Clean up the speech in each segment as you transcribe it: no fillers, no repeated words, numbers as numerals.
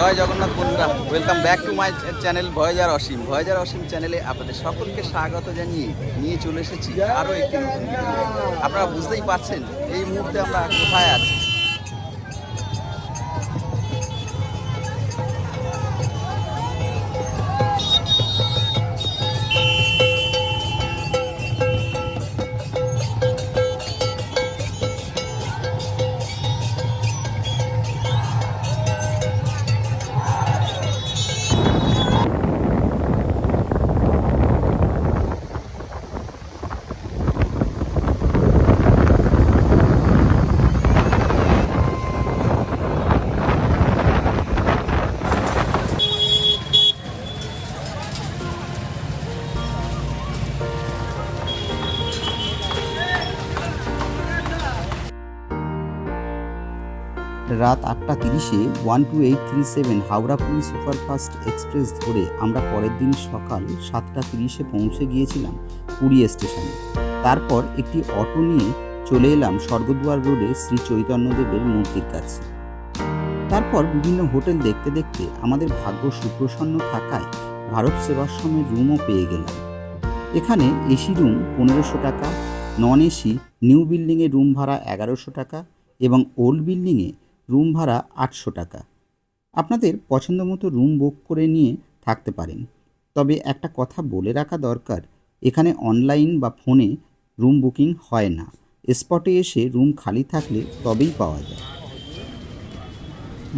জয় জগন্নাথ বন্ধুরা, welcome back to my channel voyager Asim. Voyager Asim চ্যানেলে আপনাদের সকলকে স্বাগত জানিয়ে নিয়ে চলে এসেছি আরও একটি নতুন ভিডিও। আপনারা বুঝতেই পারছেন এই মুহূর্তে আমরা কোথায় আছি। রাত 8:30-এ 12837 হাওড়া পুরী সুপারফাস্ট এক্সপ্রেস ধরে আমরা পরের দিন সকাল 7:30-এ পৌঁছে গিয়েছিলাম পুরী স্টেশনে। তারপর একটি অটো নিয়ে চলে এলাম স্বর্গদ্বার রোডে শ্রী চৈতন্যদেবের মূর্তির কাছে। তারপর বিভিন্ন হোটেল দেখতে দেখতে আমাদের ভাগ্য সুপ্রসন্ন থাকায় ভারত সেবাশ্রমের রুমও পেয়ে গেলাম। এখানে এসি রুম 1500 টাকা, নন এসি নিউ বিল্ডিংয়ে রুম ভাড়া 1100 টাকা এবং ওল্ড বিল্ডিংয়ে রুম ভাড়া 800 টাকা। আপনাদের পছন্দ মতো রুম বুক করে নিয়ে থাকতে পারেন। তবে একটা কথা বলে রাখা দরকার, এখানে অনলাইন বা ফোনে রুম বুকিং হয় না। স্পটে এসে রুম খালি থাকলে তবেই পাওয়া যায়।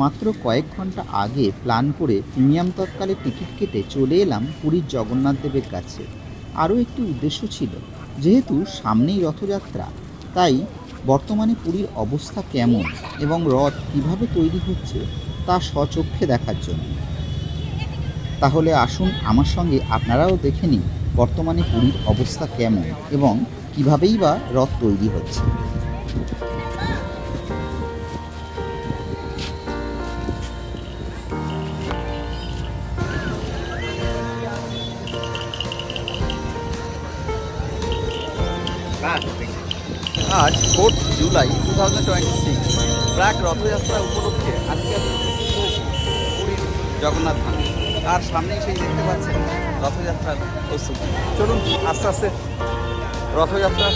মাত্র কয়েক ঘন্টা আগে প্ল্যান করে প্রিমিয়াম তৎকালে টিকিট কেটে চলে এলাম পুরীর জগন্নাথ দেবের কাছে। আরও একটি উদ্দেশ্য ছিল, যেহেতু সামনেই রথযাত্রা, তাই বর্তমানে পুরীর অবস্থা কেমন এবং রথ কিভাবে তৈরি হচ্ছে তা স্বচক্ষে দেখার জন্য। তাহলে আসুন আমার সঙ্গে আপনারাও দেখে নিন বর্তমানে পুরীর অবস্থা কেমন এবং কীভাবেই বা রথ তৈরি হচ্ছে। আজ 4 জুলাই 2026, প্রাক রথযাত্রা উপলক্ষে আজকে পুরীর জগন্নাথ ধাম। আর সামনেই সেই দেখতে পাচ্ছেন রথযাত্রার প্রস্তুতি। চলুন আস্তে আস্তে রথযাত্রা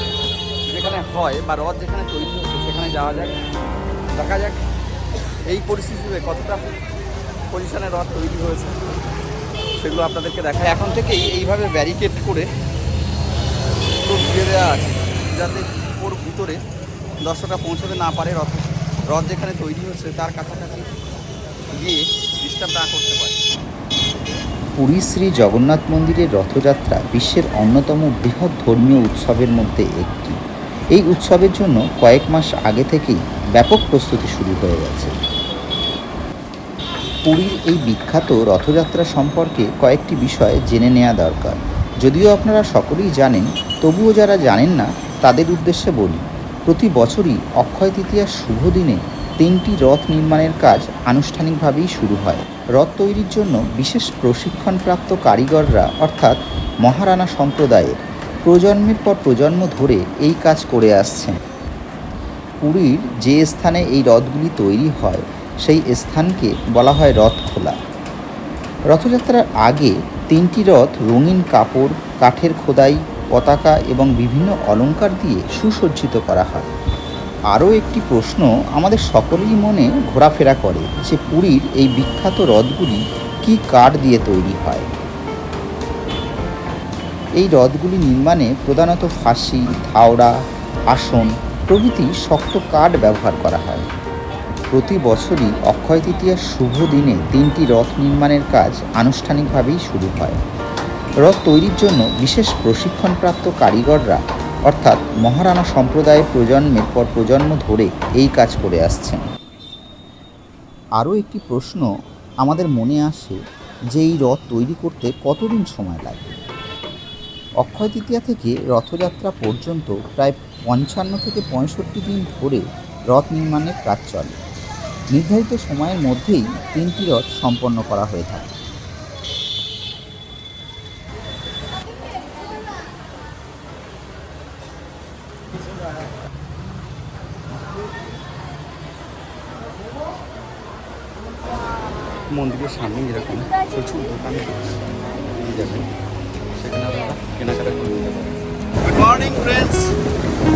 যেখানে হয় বা রথ যেখানে তৈরি হচ্ছে সেখানে যাওয়া যাক, দেখা যাক এই পরিস্থিতিতে কতটা পজিশনে রথ তৈরি হয়েছে সেগুলো আপনাদেরকে দেখায়। এখন থেকেই এইভাবে ব্যারিকেড করে পুরো ঘিরে দেওয়া আছে, যাতে ওর ভিতরে দর্শকরা পৌঁছতে না পারে, রথ যেখানে তৈরি হচ্ছে তার কাছাকাছি গিয়ে ডিস্টার্ব না করতে পারে। পুরী শ্রী জগন্নাথ মন্দিরের রথযাত্রা বিশ্বের অন্যতম বৃহৎ ধর্মীয় উৎসবের মধ্যে একটি। এই উৎসবের জন্য কয়েক মাস আগে থেকেই ব্যাপক প্রস্তুতি শুরু হয়ে গেছে। পুরীর এই বিখ্যাত রথযাত্রা সম্পর্কে কয়েকটি বিষয় জেনে নেওয়া দরকার। যদিও আপনারা সকলেই জানেন, তবুও যারা জানেন না তাদের উদ্দেশ্যে বলি, প্রতি বছরই অক্ষয় তৃতীয়ার শুভ দিনে 3টি রথ নির্মাণের কাজ আনুষ্ঠানিকভাবেই শুরু হয়। রথ তৈরির জন্য বিশেষ প্রশিক্ষণপ্রাপ্ত কারিগররা অর্থাৎ মহারানা সম্প্রদায়ের প্রজন্মের পর প্রজন্ম ধরে এই কাজ করে আসছেন। পুরীর যে স্থানে এই রথগুলি তৈরি হয় সেই স্থানকে বলা হয় রথখোলা। রথযাত্রার আগে 3টি রথ রঙিন কাপড়, কাঠের খোদাই, পতাকা এবং বিভিন্ন অলংকার দিয়ে সুসজ্জিত করা হয়। আরও একটি প্রশ্ন আমাদের সকলেরই মনে ঘোরাফেরা করে যে পুরীর এই বিখ্যাত রথগুলি কী কাঠ দিয়ে তৈরি হয়। এই রথগুলি নির্মাণে প্রধানত ফাঁসি, ধাওড়া, আসন প্রভৃতি শক্ত কাঠ ব্যবহার করা হয়। প্রতি বছরই অক্ষয় তৃতীয়ার শুভ দিনে 3টি রথ নির্মাণের কাজ আনুষ্ঠানিকভাবেই শুরু হয়। রথ তৈরির জন্য বিশেষ প্রশিক্ষণপ্রাপ্ত কারিগররা অর্থাৎ মহারানা সম্প্রদায়ের প্রজন্মের পর প্রজন্ম ধরে এই কাজ করে আসছেন। আরও একটি প্রশ্ন আমাদের মনে আসে যে এই রথ তৈরি করতে কতদিন সময় লাগে। অক্ষয় তৃতীয়া থেকে রথযাত্রা পর্যন্ত প্রায় 55 থেকে 65 দিন ধরে রথ নির্মাণের কাজ চলে। নির্ধারিত সময়ের মধ্যেই 3টি রথ সম্পন্ন করা হয়ে থাকে। মন্দিরের সামনে এরকম প্রচুর দোকান পেয়ে যাবেন, সেখানে আপনারা কেনাকাটা করে নিতে পারেন। Good morning friends,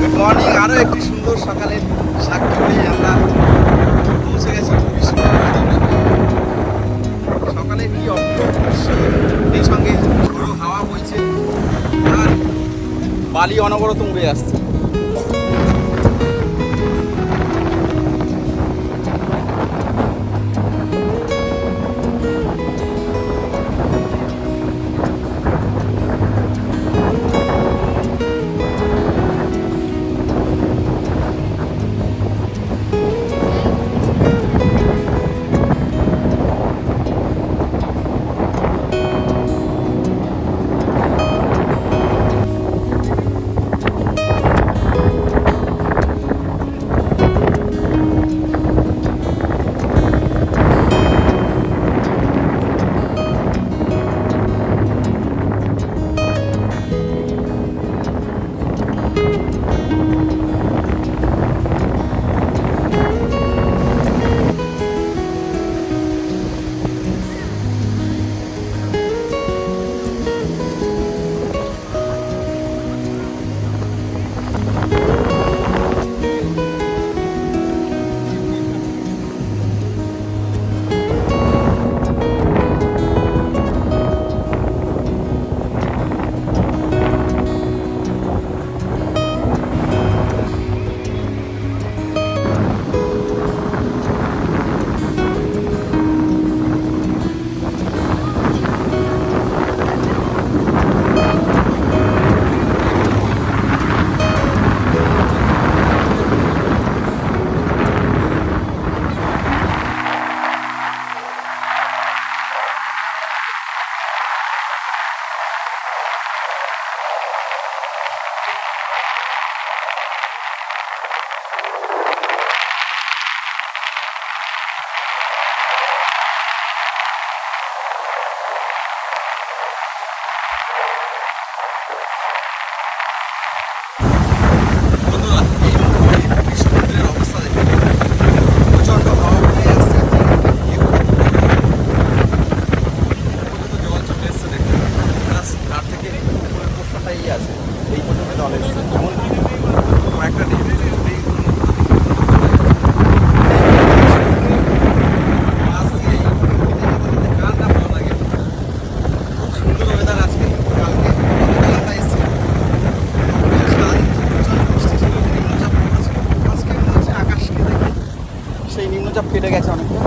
good morning. আরও একটি সুন্দর সকালের সাক্ষী নিয়ে আমরা পৌঁছে গেছি সকালে। কি অপূর্ব দৃশ্য, এই সঙ্গে ঝোড়ো হাওয়া বইছে আর বালি অনবরত উড়ে আসছে। সেই নিম্নচাপ কেটে গেছে অনেকটা,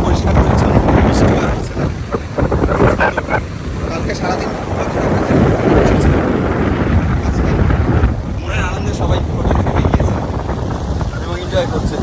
পরিষ্কার পরিচ্ছন্ন, বৃষ্টি আর হচ্ছে না। কালকে সারাদিন আজকে মনের আনন্দে সবাই হোটেল থেকে বেরিয়েছে এবং এনজয় করছে।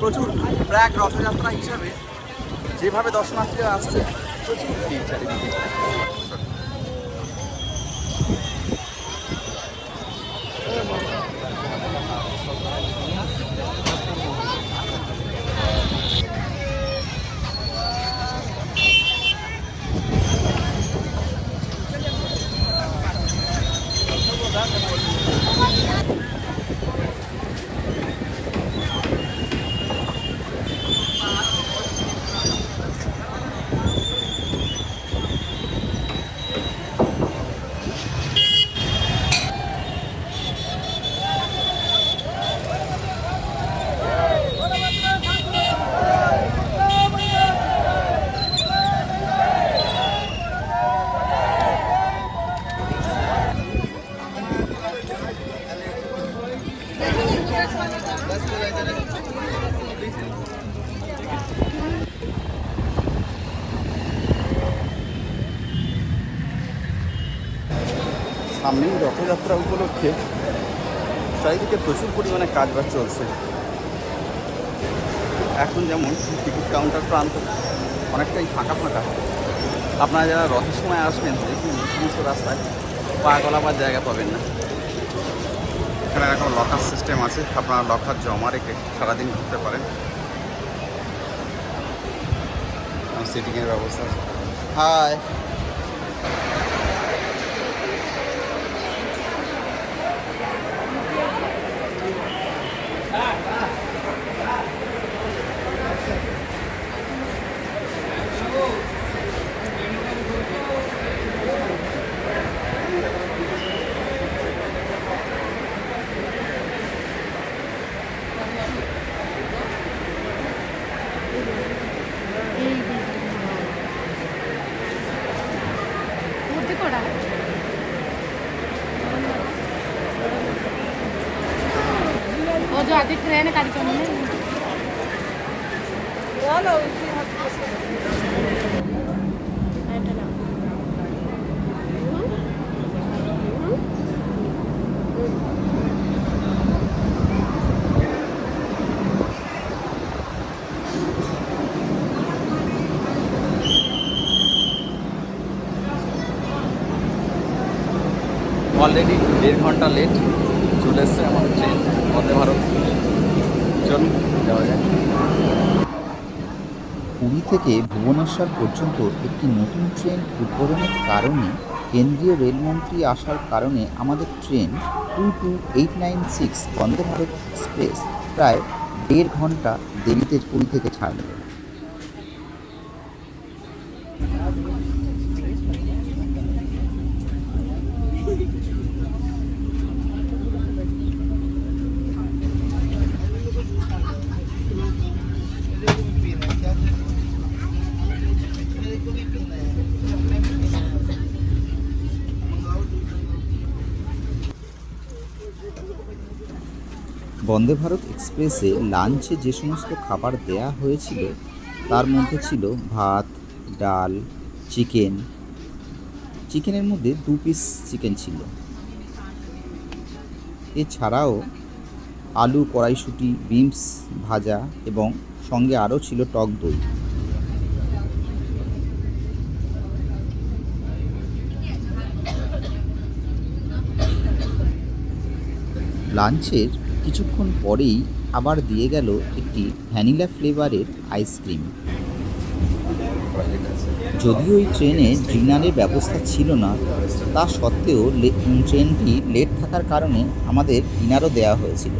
প্রচুর প্রাক রথযাত্রা হিসাবে যেভাবে দর্শনার্থীরা আসছে প্রচুর ভিড় চারিদিকে। সামনেই রথযাত্রা উপলক্ষে চারিদিকে প্রচুর পরিমাণে কাজবাজ চলছে। এখন যেমন টিকিট কাউন্টার প্রান্ত অনেকটাই ফাঁকা ফাঁকা। আপনারা যারা রথের সময় আসবেন দেখুন সমস্ত রাস্তায় পা গলাবার জায়গা পাবেন না। এখানে এখন লকার সিস্টেম আছে, আপনারা লকার জমা রেখে সারাদিন ঘুরতে পারেন। সিটিংয়ের ব্যবস্থা আছে। হাই, वो जो आगे ट्रेन कार्यक्रम में অলরেডি 1.5 ঘন্টা লেট চলে এসছে আমাদের ট্রেন বন্দে ভারত। চলুন যাওয়া যায়। পুরী থেকে ভুবনেশ্বর পর্যন্ত একটি নতুন ট্রেন উদ্বোধনের কারণে কেন্দ্রীয় রেলমন্ত্রী আসার কারণে আমাদের ট্রেন 22896 বন্দে ভারত এক্সপ্রেস প্রায় 1.5 ঘন্টা দেরিতে পুরী থেকে ছাড়ল। বন্দে ভারত এক্সপ্রেসে লাঞ্চে যে সমস্ত খাবার দেয়া হয়েছিল তার মধ্যে ছিল ভাত, ডাল, চিকেনের মধ্যে 2 পিস চিকেন ছিল। এছাড়াও আলু, কড়াইশুঁটি, বিনস ভাজা এবং সঙ্গে আরও ছিল টক দই। লাঞ্চের কিছুক্ষণ পরেই আবার দিয়ে গেল একটি ভ্যানিলা ফ্লেভারের আইসক্রিম। যদিও এই ট্রেনে ডিনারের ব্যবস্থা ছিল না, তা সত্ত্বেও ট্রেনটি লেট থাকার কারণে আমাদের ডিনারও দেওয়া হয়েছিল।